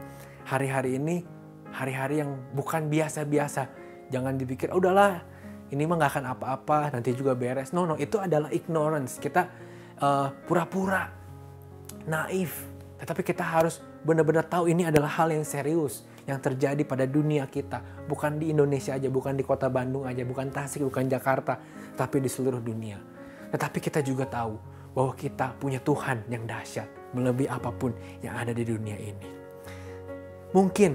Hari-hari ini, hari-hari yang bukan biasa-biasa. Jangan dipikir, udahlah, ini mah gak akan apa-apa, nanti juga beres. No, itu adalah ignorance. Kita pura-pura naif. Tetapi kita harus benar-benar tahu ini adalah hal yang serius yang terjadi pada dunia kita. Bukan di Indonesia aja, bukan di kota Bandung aja, bukan Tasik, bukan Jakarta, tapi di seluruh dunia. Tetapi kita juga tahu bahwa kita punya Tuhan yang dahsyat, melebihi apapun yang ada di dunia ini. Mungkin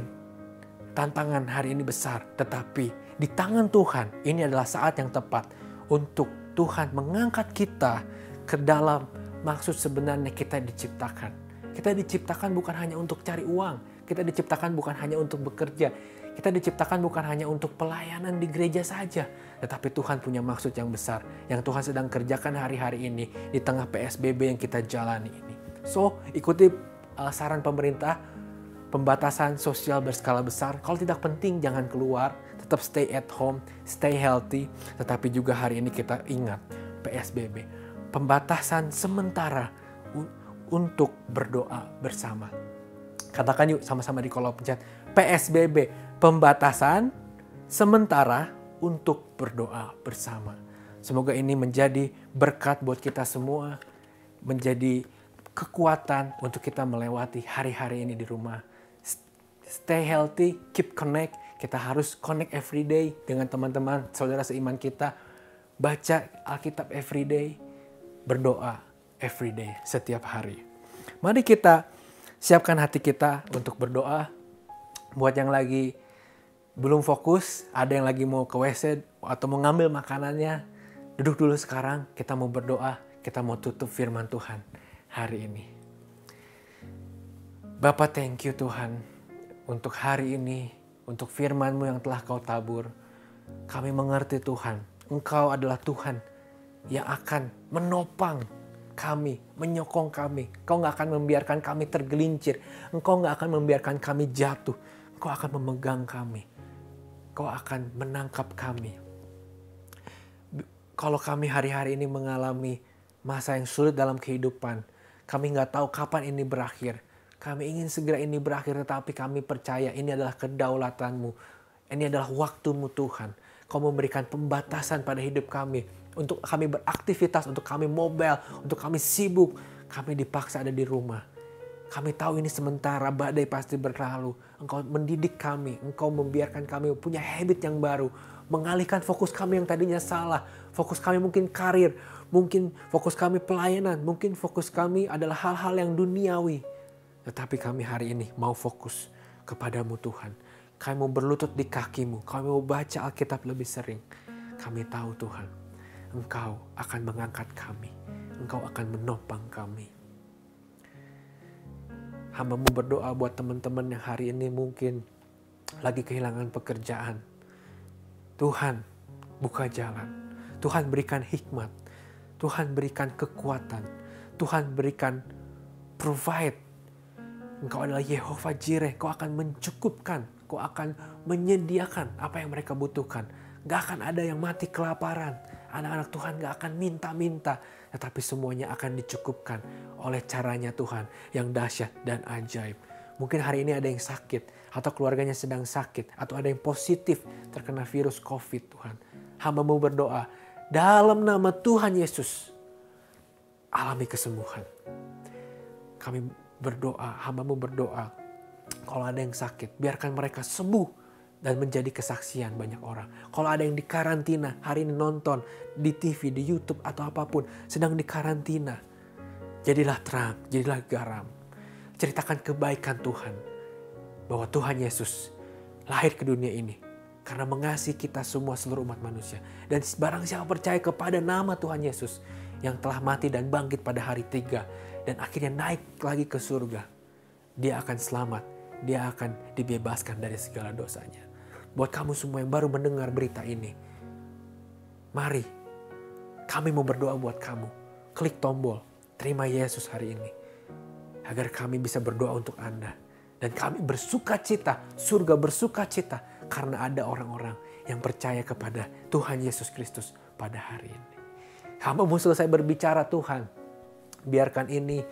tantangan hari ini besar, tetapi di tangan Tuhan, ini adalah saat yang tepat untuk Tuhan mengangkat kita ke dalam maksud sebenarnya kita diciptakan. Kita diciptakan bukan hanya untuk cari uang. Kita diciptakan bukan hanya untuk bekerja. Kita diciptakan bukan hanya untuk pelayanan di gereja saja. Tetapi Tuhan punya maksud yang besar. Yang Tuhan sedang kerjakan hari-hari ini di tengah PSBB yang kita jalani ini. So, ikuti saran pemerintah, pembatasan sosial berskala besar. Kalau tidak penting, jangan keluar. Tetap stay at home, stay healthy. Tetapi juga hari ini kita ingat PSBB. Pembatasan sementara untuk berdoa bersama. Katakan yuk sama-sama di kolom chat. PSBB, pembatasan sementara untuk berdoa bersama. Semoga ini menjadi berkat buat kita semua. Menjadi kekuatan untuk kita melewati hari-hari ini di rumah. Stay healthy, keep connect. Kita harus connect every day dengan teman-teman, saudara seiman kita. Baca Alkitab every day, berdoa every day, setiap hari. Mari kita siapkan hati kita untuk berdoa. Buat yang lagi belum fokus, ada yang lagi mau ke WC atau mau ngambil makanannya, duduk dulu sekarang, kita mau berdoa, kita mau tutup firman Tuhan hari ini. Bapa, thank you Tuhan untuk hari ini. Untuk firman-Mu yang telah Kau tabur. Kami mengerti Tuhan, Engkau adalah Tuhan yang akan menopang kami, menyokong kami. Engkau gak akan membiarkan kami tergelincir. Engkau gak akan membiarkan kami jatuh. Engkau akan memegang kami. Engkau akan menangkap kami. Kalau kami hari-hari ini mengalami masa yang sulit dalam kehidupan, kami gak tahu kapan ini berakhir. Kami ingin segera ini berakhir, tetapi kami percaya ini adalah kedaulatan-Mu. Ini adalah waktu-Mu Tuhan. Kau memberikan pembatasan pada hidup kami. Untuk kami beraktivitas, untuk kami mobile, untuk kami sibuk. Kami dipaksa ada di rumah. Kami tahu ini sementara, badai pasti berlalu. Engkau mendidik kami, Engkau membiarkan kami punya habit yang baru. Mengalihkan fokus kami yang tadinya salah. Fokus kami mungkin karir, mungkin fokus kami pelayanan, mungkin fokus kami adalah hal-hal yang duniawi. Tetapi kami hari ini mau fokus kepadamu Tuhan. Kami mau berlutut di kakimu, kami mau baca Alkitab lebih sering. Kami tahu Tuhan, Engkau akan mengangkat kami. Engkau akan menopang kami. Hamba-Mu berdoa buat teman-teman yang hari ini mungkin lagi kehilangan pekerjaan. Tuhan, buka jalan. Tuhan berikan hikmat. Tuhan berikan kekuatan. Tuhan berikan provide. Engkau adalah Yehovah Jireh. Kau akan mencukupkan. Kau akan menyediakan apa yang mereka butuhkan. Gak akan ada yang mati kelaparan. Anak-anak Tuhan gak akan minta-minta. Tetapi semuanya akan dicukupkan oleh caranya Tuhan yang dahsyat dan ajaib. Mungkin hari ini ada yang sakit. Atau keluarganya sedang sakit. Atau ada yang positif terkena virus COVID Tuhan. Hamba-Mu berdoa. Dalam nama Tuhan Yesus. Alami kesembuhan. Kami berdoa. Hamba-Mu berdoa. Kalau ada yang sakit. Biarkan mereka sembuh. Dan menjadi kesaksian banyak orang. Kalau ada yang di karantina, hari ini nonton di TV, di YouTube atau apapun, sedang di karantina. Jadilah terang, jadilah garam. Ceritakan kebaikan Tuhan. Bahwa Tuhan Yesus lahir ke dunia ini. Karena mengasihi kita semua seluruh umat manusia. Dan barang siapa percaya kepada nama Tuhan Yesus. Yang telah mati dan bangkit pada hari 3. Dan akhirnya naik lagi ke surga. Dia akan selamat. Dia akan dibebaskan dari segala dosanya. Buat kamu semua yang baru mendengar berita ini. Mari, kami mau berdoa buat kamu. Klik tombol, terima Yesus hari ini. Agar kami bisa berdoa untuk Anda. Dan kami bersuka cita, surga bersuka cita. Karena ada orang-orang yang percaya kepada Tuhan Yesus Kristus pada hari ini. Hamba mau selesai berbicara Tuhan. Biarkan ini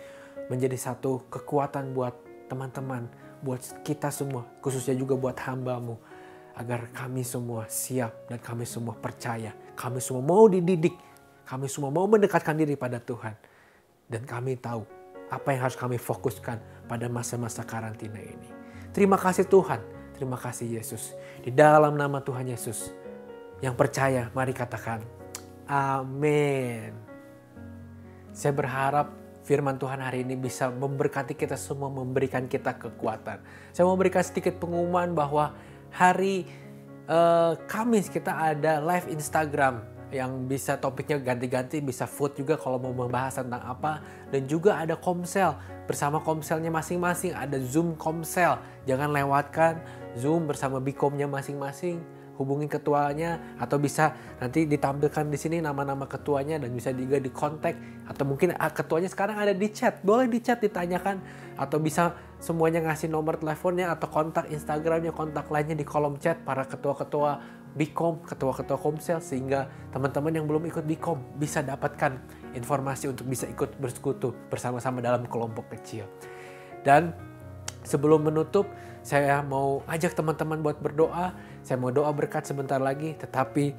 menjadi satu kekuatan buat teman-teman. Buat kita semua, khususnya juga buat hamba-Mu. Agar kami semua siap dan kami semua percaya. Kami semua mau dididik. Kami semua mau mendekatkan diri pada Tuhan. Dan kami tahu apa yang harus kami fokuskan pada masa-masa karantina ini. Terima kasih Tuhan. Terima kasih Yesus. Di dalam nama Tuhan Yesus. Yang percaya, mari katakan. Amin. Saya berharap firman Tuhan hari ini bisa memberkati kita semua, memberikan kita kekuatan. Saya mau berikan sedikit pengumuman bahwa hari Kamis kita ada live Instagram yang bisa topiknya ganti-ganti, bisa food juga kalau mau membahas tentang apa. Dan juga ada Komsel, bersama Komselnya masing-masing, ada Zoom Komsel. Jangan lewatkan Zoom bersama Bikomnya masing-masing. Hubungi ketuanya atau bisa nanti ditampilkan di sini nama-nama ketuanya dan bisa juga dikontak atau mungkin ketuanya sekarang ada di chat, boleh di chat ditanyakan atau bisa semuanya ngasih nomor teleponnya atau kontak Instagramnya, kontak lainnya di kolom chat para ketua-ketua Bikom, ketua-ketua Komsel sehingga teman-teman yang belum ikut Bikom bisa dapatkan informasi untuk bisa ikut bersekutu bersama-sama dalam kelompok kecil. Dan sebelum menutup, saya mau ajak teman-teman buat berdoa. Saya mau doa berkat sebentar lagi. Tetapi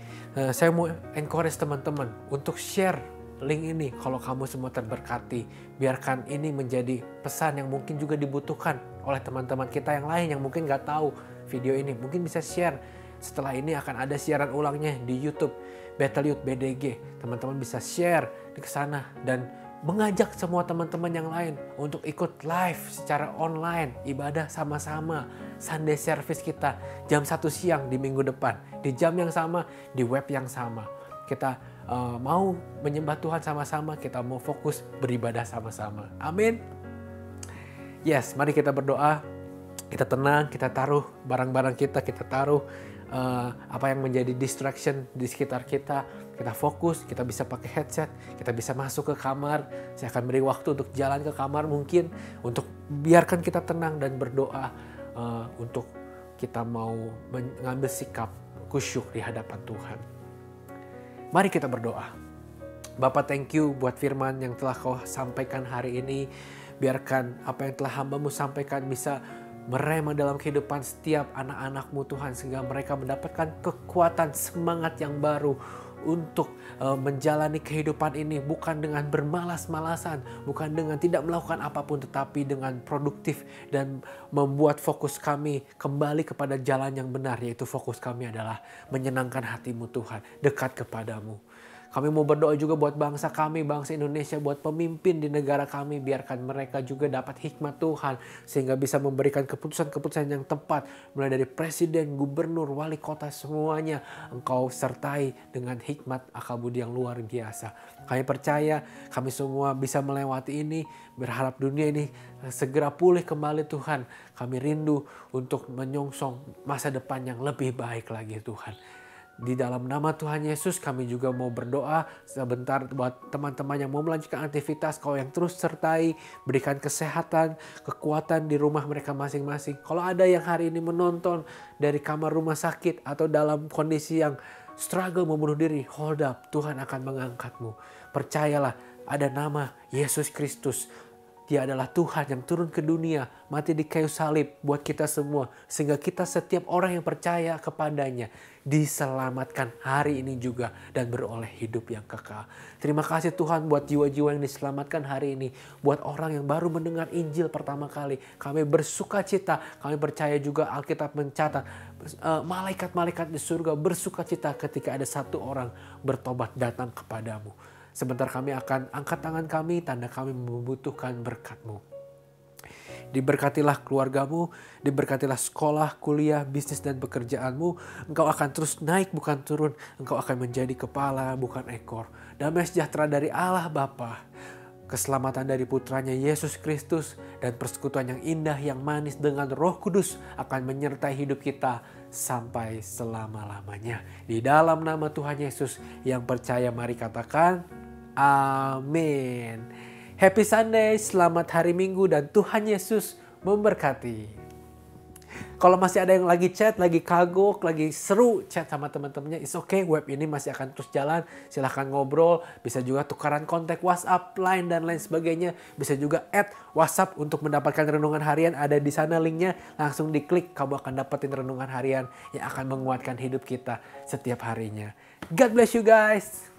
saya mau encourage teman-teman untuk share link ini. Kalau kamu semua terberkati. Biarkan ini menjadi pesan yang mungkin juga dibutuhkan oleh teman-teman kita yang lain yang mungkin gak tahu video ini. Mungkin bisa share. Setelah ini akan ada siaran ulangnya di YouTube. Battle Youth BDG. Teman-teman bisa share di sana dan mengajak semua teman-teman yang lain untuk ikut live secara online, ibadah sama-sama, Sunday service kita jam 1 siang di minggu depan, di jam yang sama, di web yang sama. Kita mau menyembah Tuhan sama-sama, kita mau fokus beribadah sama-sama. Amin. Yes, mari kita berdoa, kita tenang, kita taruh barang-barang kita taruh apa yang menjadi distraction di sekitar kita fokus, kita bisa pakai headset, kita bisa masuk ke kamar. Saya akan beri waktu untuk jalan ke kamar mungkin, untuk biarkan kita tenang dan berdoa untuk kita mau mengambil sikap khusyuk di hadapan Tuhan. Mari kita berdoa. Bapak, thank you buat firman yang telah Kau sampaikan hari ini. Biarkan apa yang telah hamba-Mu sampaikan bisa merema dalam kehidupan setiap anak-anak-Mu Tuhan, sehingga mereka mendapatkan kekuatan semangat yang baru untuk menjalani kehidupan ini bukan dengan bermalas-malasan, bukan dengan tidak melakukan apapun, tetapi dengan produktif dan membuat fokus kami kembali kepada jalan yang benar, yaitu fokus kami adalah menyenangkan hati-Mu Tuhan, dekat kepadamu. Kami mau berdoa juga buat bangsa kami, bangsa Indonesia, buat pemimpin di negara kami. Biarkan mereka juga dapat hikmat Tuhan, sehingga bisa memberikan keputusan-keputusan yang tepat. Mulai dari presiden, gubernur, wali kota, semuanya Engkau sertai dengan hikmat akal budi yang luar biasa. Kami percaya kami semua bisa melewati ini, berharap dunia ini segera pulih kembali Tuhan. Kami rindu untuk menyongsong masa depan yang lebih baik lagi Tuhan. Di dalam nama Tuhan Yesus kami juga mau berdoa sebentar buat teman-teman yang mau melanjutkan aktivitas. Kau yang terus sertai, berikan kesehatan, kekuatan di rumah mereka masing-masing. Kalau ada yang hari ini menonton dari kamar rumah sakit atau dalam kondisi yang struggle mau bunuh diri, hold up, Tuhan akan mengangkatmu. Percayalah, ada nama Yesus Kristus. Dia adalah Tuhan yang turun ke dunia, mati di kayu salib buat kita semua. Sehingga kita setiap orang yang percaya kepadanya diselamatkan hari ini juga dan beroleh hidup yang kekal. Terima kasih Tuhan buat jiwa-jiwa yang diselamatkan hari ini. Buat orang yang baru mendengar Injil pertama kali. Kami bersuka cita, kami percaya juga Alkitab mencatat malaikat-malaikat di surga bersuka cita ketika ada satu orang bertobat datang kepadamu. Sebentar kami akan angkat tangan kami, tanda kami membutuhkan berkat-Mu. Diberkatilah keluargamu, diberkatilah sekolah, kuliah, bisnis dan pekerjaanmu. Engkau akan terus naik bukan turun, engkau akan menjadi kepala bukan ekor. Damai sejahtera dari Allah Bapa, keselamatan dari putranya Yesus Kristus, dan persekutuan yang indah yang manis dengan Roh Kudus akan menyertai hidup kita sampai selama-lamanya. Di dalam nama Tuhan Yesus yang percaya mari katakan amin. Happy Sunday, selamat hari Minggu dan Tuhan Yesus memberkati. Kalau masih ada yang lagi chat, lagi kagok, lagi seru chat sama teman-temannya, it's okay, web ini masih akan terus jalan. Silahkan ngobrol, bisa juga tukaran kontak WhatsApp, Line dan lain sebagainya. Bisa juga add WhatsApp untuk mendapatkan renungan harian, ada di sana linknya. Langsung diklik, kamu akan dapetin renungan harian yang akan menguatkan hidup kita setiap harinya. God bless you guys.